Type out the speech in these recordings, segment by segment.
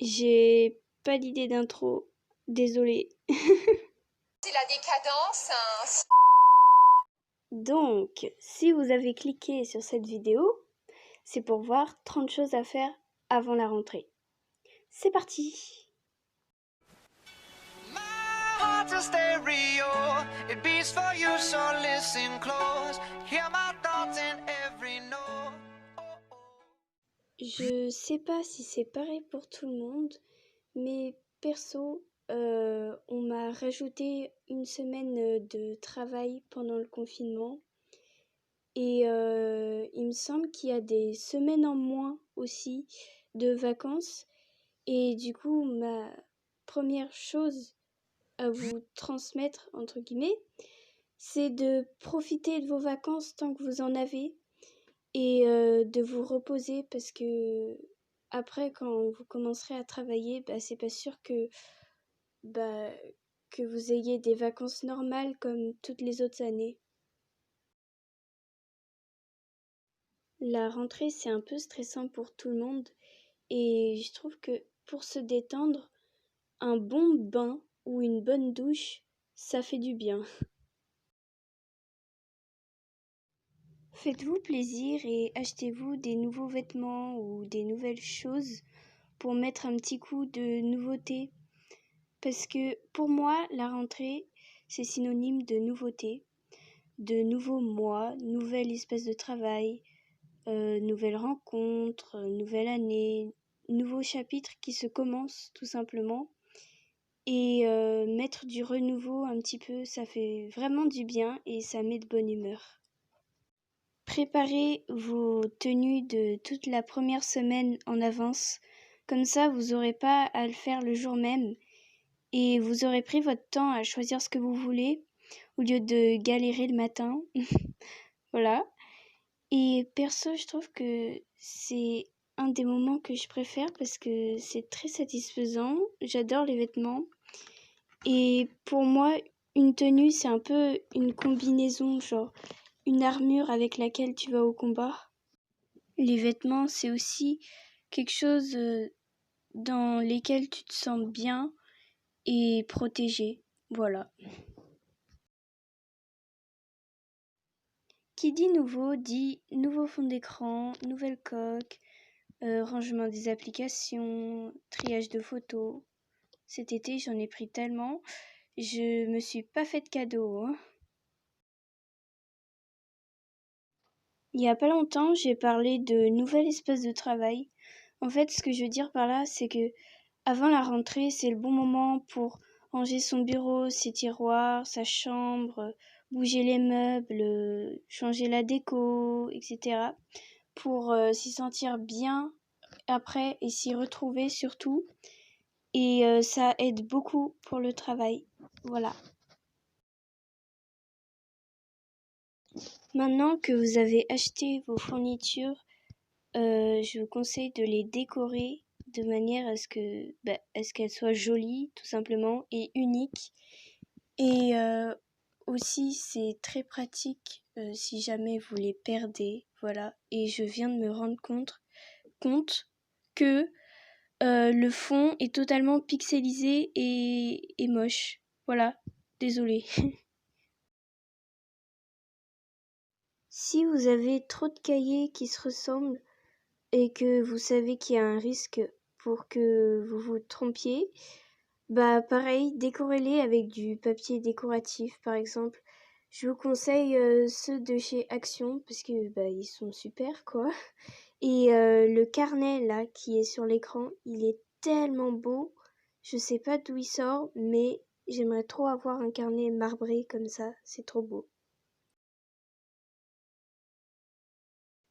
J'ai pas d'idée d'intro, désolée. C'est la décadence, hein. Donc, si vous avez cliqué sur cette vidéo, c'est pour voir 30 choses à faire avant la rentrée. C'est parti! Je sais pas si c'est pareil pour tout le monde, mais perso, on m'a rajouté une semaine de travail pendant le confinement. Et il me semble qu'il y a des semaines en moins aussi de vacances. Et du coup, ma première chose à vous transmettre, entre guillemets, c'est de profiter de vos vacances tant que vous en avez et de vous reposer parce que après, quand vous commencerez à travailler, c'est pas sûr bah, que vous ayez des vacances normales comme toutes les autres années. La rentrée, c'est un peu stressant pour tout le monde et je trouve que pour se détendre, un bon bain ou une bonne douche, ça fait du bien. Faites-vous plaisir et achetez-vous des nouveaux vêtements ou des nouvelles choses pour mettre un petit coup de nouveauté. Parce que pour moi, la rentrée, c'est synonyme de nouveauté, de nouveaux mois, nouvelle espèce de travail, nouvelles rencontres, nouvelle année, nouveau chapitre qui se commence tout simplement. Et mettre du renouveau un petit peu, ça fait vraiment du bien et ça met de bonne humeur. Préparez vos tenues de toute la première semaine en avance, comme ça vous n'aurez pas à le faire le jour même et vous aurez pris votre temps à choisir ce que vous voulez au lieu de galérer le matin. Voilà. Et perso, je trouve que c'est un des moments que je préfère parce que c'est très satisfaisant. J'adore les vêtements. Et pour moi, une tenue, c'est un peu une combinaison, genre une armure avec laquelle tu vas au combat. Les vêtements, c'est aussi quelque chose dans lesquels tu te sens bien et protégé. Voilà. Qui dit nouveau dit nouveau fond d'écran, nouvelle coque, rangement des applications, triage de photos. Cet été, j'en ai pris tellement, je me suis pas fait de cadeau, hein. Il y a pas longtemps, j'ai parlé de nouvelle espèce de travail. En fait, ce que je veux dire par là, c'est que avant la rentrée, c'est le bon moment pour ranger son bureau, ses tiroirs, sa chambre, bouger les meubles, changer la déco, etc. pour s'y sentir bien après et s'y retrouver surtout. Et ça aide beaucoup pour le travail. Voilà. Maintenant que vous avez acheté vos fournitures, je vous conseille de les décorer de manière à ce qu'elles soient jolies, tout simplement, et uniques. Et aussi, c'est très pratique si jamais vous les perdez. Voilà. Et je viens de me rendre compte que le fond est totalement pixelisé et moche. Voilà. Désolée. Si vous avez trop de cahiers qui se ressemblent et que vous savez qu'il y a un risque pour que vous vous trompiez, pareil, décorez-les avec du papier décoratif par exemple. Je vous conseille ceux de chez Action parce que ils sont super quoi. Et le carnet là qui est sur l'écran, il est tellement beau. Je sais pas d'où il sort, mais j'aimerais trop avoir un carnet marbré comme ça, c'est trop beau.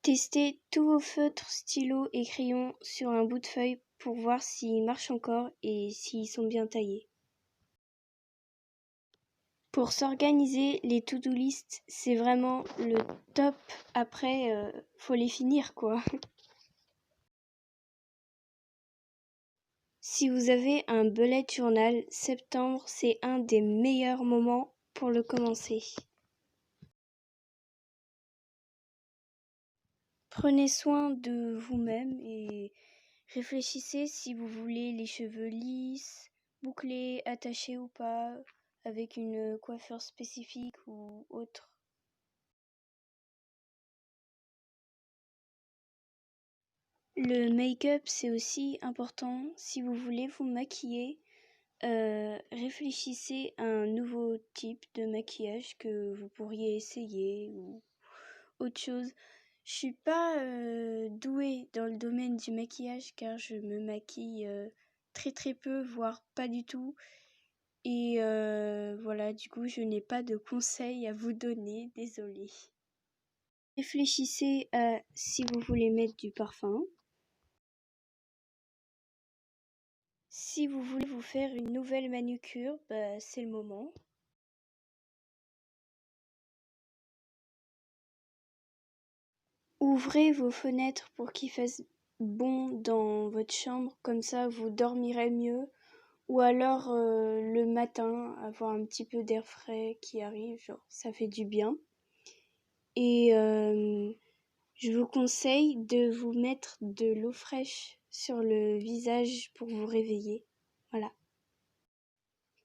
Testez tous vos feutres, stylos et crayons sur un bout de feuille pour voir s'ils marchent encore et s'ils sont bien taillés. Pour s'organiser, les to-do list, c'est vraiment le top. Après, faut les finir quoi. Si vous avez un bullet journal, septembre, c'est un des meilleurs moments pour le commencer. Prenez soin de vous-même et Réfléchissez si vous voulez les cheveux lisses, bouclés, attachés ou pas, avec une coiffure spécifique ou autre. Le make-up, c'est aussi important. Si vous voulez vous maquiller, réfléchissez à un nouveau type de maquillage que vous pourriez essayer ou autre chose. Je suis pas douée dans le domaine du maquillage car je me maquille très très peu, voire pas du tout. Et voilà, du coup, je n'ai pas de conseils à vous donner, désolée. Réfléchissez à si vous voulez mettre du parfum. Si vous voulez vous faire une nouvelle manucure, c'est le moment. Ouvrez vos fenêtres pour qu'il fasse bon dans votre chambre, comme ça vous dormirez mieux. Ou alors le matin, avoir un petit peu d'air frais qui arrive, genre ça fait du bien. Et je vous conseille de vous mettre de l'eau fraîche sur le visage pour vous réveiller. Voilà.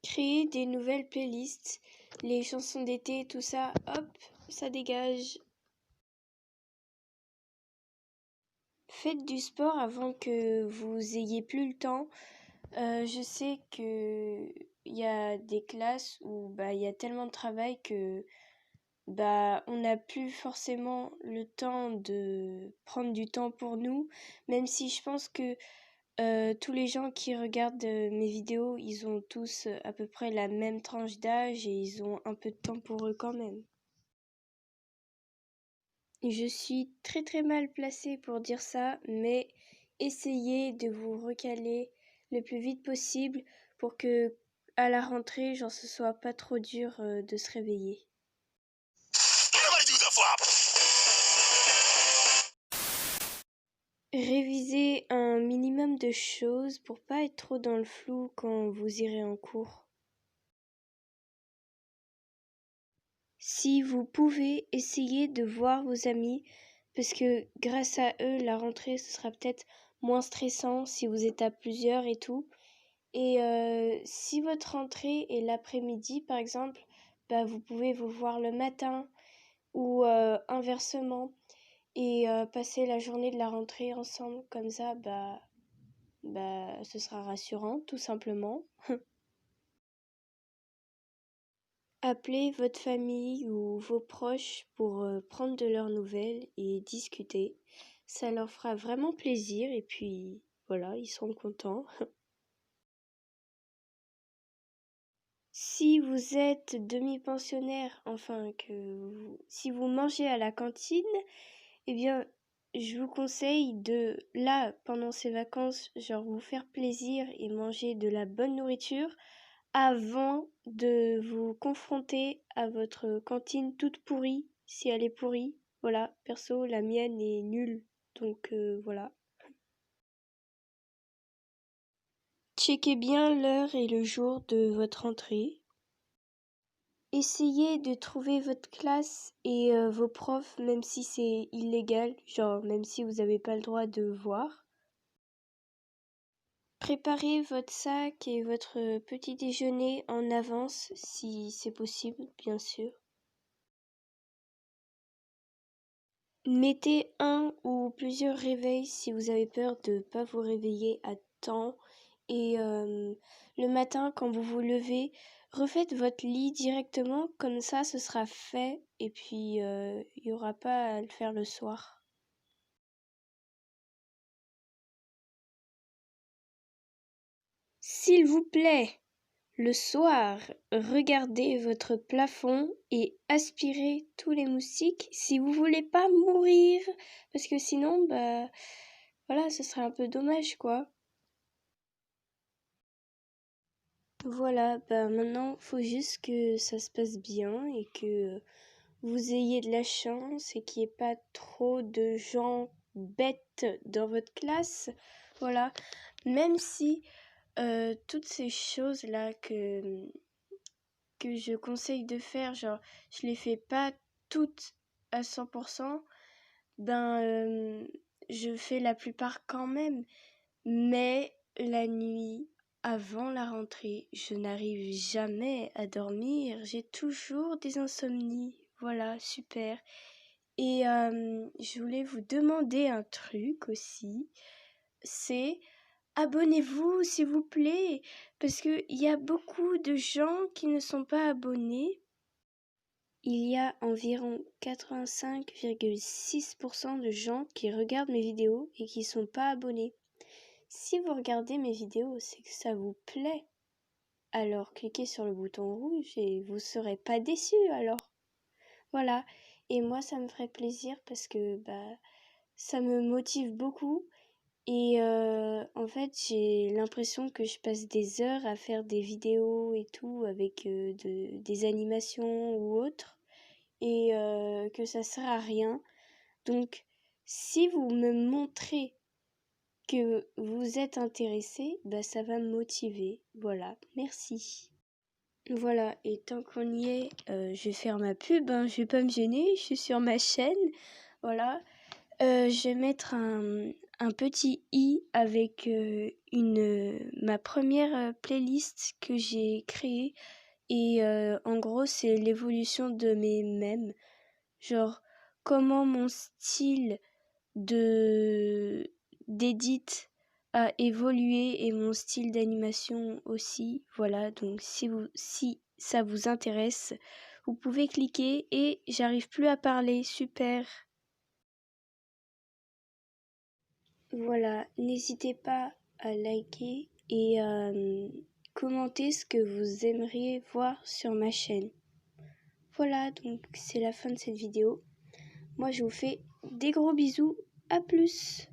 Créer des nouvelles playlists, les chansons d'été, tout ça, hop, ça dégage. Faites du sport avant que vous ayez plus le temps. Je sais que il y a des classes où il y a tellement de travail que on n'a plus forcément le temps de prendre du temps pour nous, même si je pense que tous les gens qui regardent mes vidéos, ils ont tous à peu près la même tranche d'âge et ils ont un peu de temps pour eux quand même. Je suis très très mal placée pour dire ça, mais essayez de vous recaler le plus vite possible pour que à la rentrée, genre ce soit pas trop dur de se réveiller. Révisez un minimum de choses pour pas être trop dans le flou quand vous irez en cours. Si vous pouvez, essayez de voir vos amis parce que grâce à eux, la rentrée, ce sera peut-être moins stressant si vous êtes à plusieurs et tout. Et si votre rentrée est l'après-midi, par exemple, vous pouvez vous voir le matin ou inversement et passer la journée de la rentrée ensemble. Comme ça, ce sera rassurant, tout simplement. Appelez votre famille ou vos proches pour prendre de leurs nouvelles et discuter. Ça leur fera vraiment plaisir et puis voilà, ils seront contents. Si vous êtes demi-pensionnaire, si vous mangez à la cantine, eh bien, je vous conseille de, là, pendant ces vacances, genre vous faire plaisir et manger de la bonne nourriture avant de vous confronter à votre cantine toute pourrie, si elle est pourrie. Voilà, perso, la mienne est nulle, donc voilà. Checkez bien l'heure et le jour de votre entrée. Essayez de trouver votre classe et vos profs, même si c'est illégal, genre même si vous n'avez pas le droit de voir. Préparez votre sac et votre petit déjeuner en avance, si c'est possible, bien sûr. Mettez un ou plusieurs réveils si vous avez peur de ne pas vous réveiller à temps. Et le matin, quand vous vous levez, refaites votre lit directement, comme ça ce sera fait et puis il n'y aura pas à le faire le soir. S'il vous plaît, le soir, regardez votre plafond et aspirez tous les moustiques si vous voulez pas mourir, parce que sinon, voilà, ce serait un peu dommage, quoi. Voilà, maintenant, faut juste que ça se passe bien et que vous ayez de la chance et qu'il n'y ait pas trop de gens bêtes dans votre classe. Voilà, même si toutes ces choses-là que je conseille de faire, genre, je les fais pas toutes à 100%, je fais la plupart quand même. Mais la nuit, avant la rentrée, je n'arrive jamais à dormir. J'ai toujours des insomnies. Voilà, super. Et je voulais vous demander un truc aussi. C'est abonnez-vous, s'il vous plaît, parce qu'il y a beaucoup de gens qui ne sont pas abonnés. Il y a environ 85,6% de gens qui regardent mes vidéos et qui ne sont pas abonnés. Si vous regardez mes vidéos, c'est que ça vous plaît. Alors cliquez sur le bouton rouge et vous ne serez pas déçus alors. Voilà. Et moi, ça me ferait plaisir parce que ça me motive beaucoup. Et en fait, j'ai l'impression que je passe des heures à faire des vidéos et tout avec des animations ou autres et que ça sert à rien. Donc, si vous me montrez que vous êtes intéressé, ça va me motiver. Voilà, merci. Voilà, et tant qu'on y est, je vais faire ma pub, hein, je vais pas me gêner, je suis sur ma chaîne. Voilà. Je vais mettre un petit i avec ma première playlist que j'ai créée. Et en gros, c'est l'évolution de mes mèmes. Genre, comment mon style d'édit a évolué et mon style d'animation aussi. Voilà, donc si ça vous intéresse, vous pouvez cliquer et j'arrive plus à parler. Super. Voilà, n'hésitez pas à liker et à commenter ce que vous aimeriez voir sur ma chaîne. Voilà, donc c'est la fin de cette vidéo. Moi je vous fais des gros bisous, à plus!